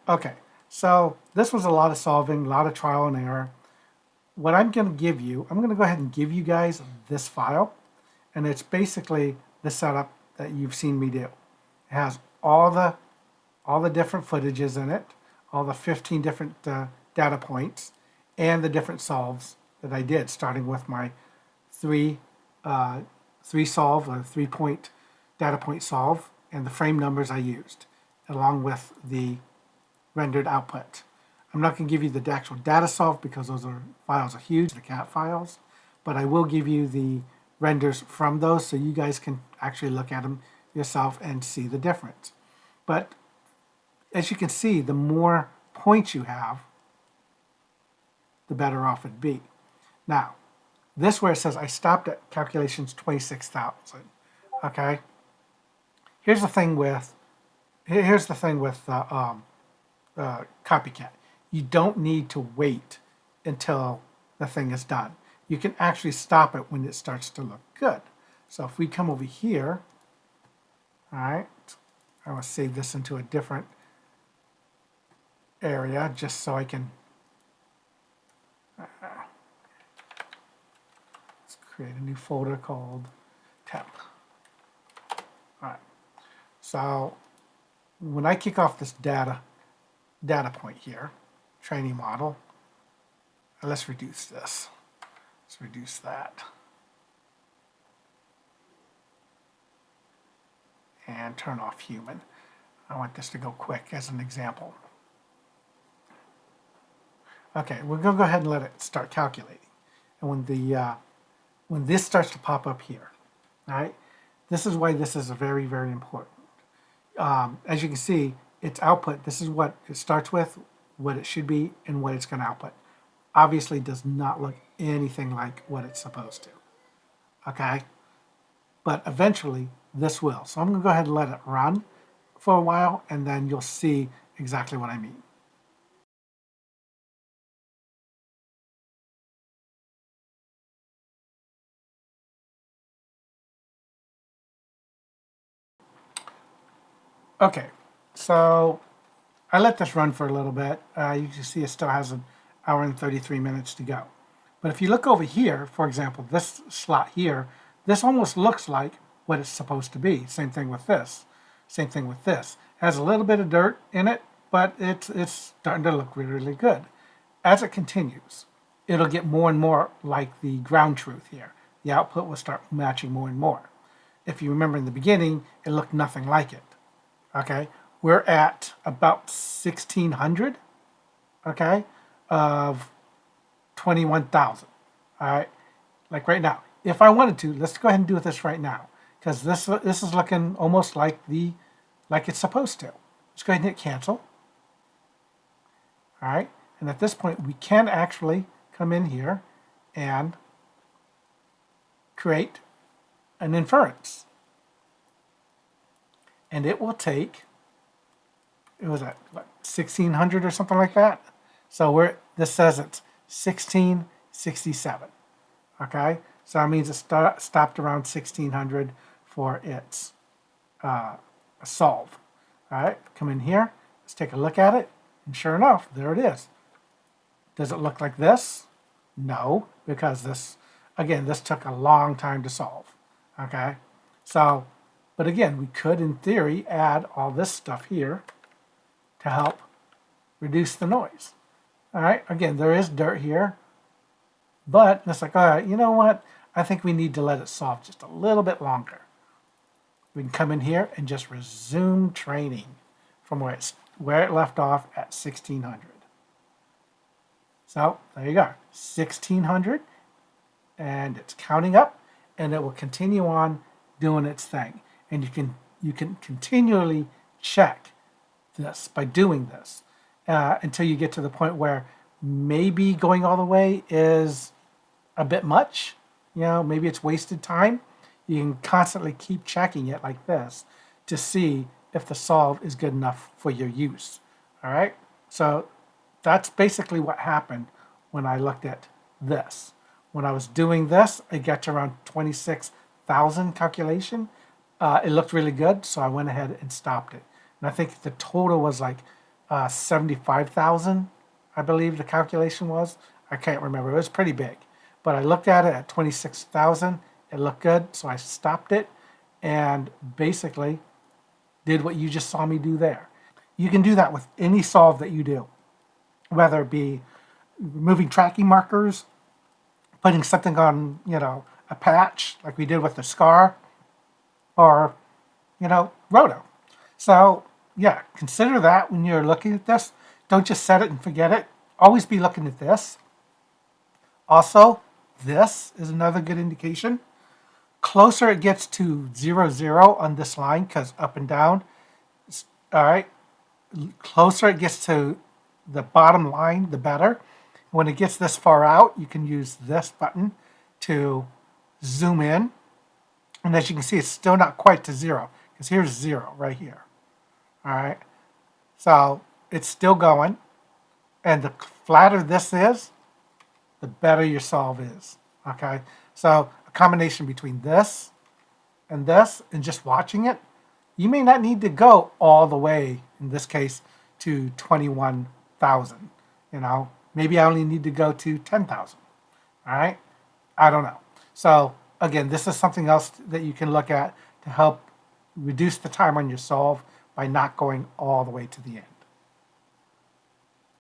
Okay, so this was a lot of solving, a lot of trial and error. What I'm going to give you, I'm going to go ahead and give you guys this file, and it's basically the setup that you've seen me do. It has all the different footages in it, all the 15 different data points, and the different solves that I did, starting with my three solve, or 3-point data point solve, and the frame numbers I used, along with the rendered output. I'm not going to give you the actual data solve because those files are huge, the cat files, but I will give you the renders from those so you guys can actually look at them yourself and see the difference. But as you can see, the more points you have, the better off it'd be. Now, this where it says I stopped at calculations 26,000. Okay. Here's the thing with copycat. You don't need to wait until the thing is done. You can actually stop it when it starts to look good. So if we come over here, all right, I will save this into a different area just so I can let's create a new folder called temp. All right, so when I kick off this data point here, training model, let's reduce this. Let's reduce that. And turn off human. I want this to go quick as an example. Okay, we're going to go ahead and let it start calculating. And when this starts to pop up here, all right, this is why this is very, very important. As you can see, its output, this is what it starts with, what it should be, and what it's going to output. Obviously does not look anything like what it's supposed to. Okay? But eventually, this will. So I'm going to go ahead and let it run for a while, and then you'll see exactly what I mean. Okay, so I let this run for a little bit. You can see it still has an hour and 33 minutes to go. But if you look over here, for example, this slot here, this almost looks like what it's supposed to be. Same thing with this. Same thing with this. It has a little bit of dirt in it, but it's starting to look really, really good. As it continues, it'll get more and more like the ground truth here. The output will start matching more and more. If you remember in the beginning, it looked nothing like it. Okay, we're at about 1,600, okay, of 21,000. All right, like right now. If I wanted to, let's go ahead and do this right now, because this is looking almost like it's supposed to. Let's go ahead and hit cancel. All right, and at this point, we can actually come in here and create an inference. And it will take, it was at what, 1,600 or something like that. So this says it's 1,667. Okay, so that means it stopped around 1,600 for its solve. All right, come in here. Let's take a look at it, and sure enough, there it is. Does it look like this? No, because this took a long time to solve. Okay, so. But again, we could, in theory, add all this stuff here to help reduce the noise. All right, again, there is dirt here, but it's like, all right, you know what? I think we need to let it solve just a little bit longer. We can come in here and just resume training from where it left off at 1,600. So there you go, 1,600, and it's counting up, and it will continue on doing its thing. And you can continually check this by doing this until you get to the point where maybe going all the way is a bit much. You know, maybe it's wasted time. You can constantly keep checking it like this to see if the solve is good enough for your use. All right, so that's basically what happened when I looked at this. When I was doing this, I got to around 26,000 calculation. It looked really good, so I went ahead and stopped it. And I think the total was like 75,000, I believe the calculation was. I can't remember. It was pretty big. But I looked at it at 26,000. It looked good, so I stopped it and basically did what you just saw me do there. You can do that with any solve that you do, whether it be removing tracking markers, putting something on, a patch like we did with the scar, or, roto. So, yeah, consider that when you're looking at this. Don't just set it and forget it. Always be looking at this. Also, this is another good indication. Closer it gets to 0, 0 on this line, because up and down, all right, closer it gets to the bottom line, the better. When it gets this far out, you can use this button to zoom in. And as you can see, it's still not quite to 0, because here's 0 right here. All right. So it's still going. And the flatter this is, the better your solve is. Okay. So a combination between this, and just watching it, you may not need to go all the way, in this case, to 21,000. Maybe I only need to go to 10,000. All right. I don't know. So again, this is something else that you can look at to help reduce the time on your solve by not going all the way to the end.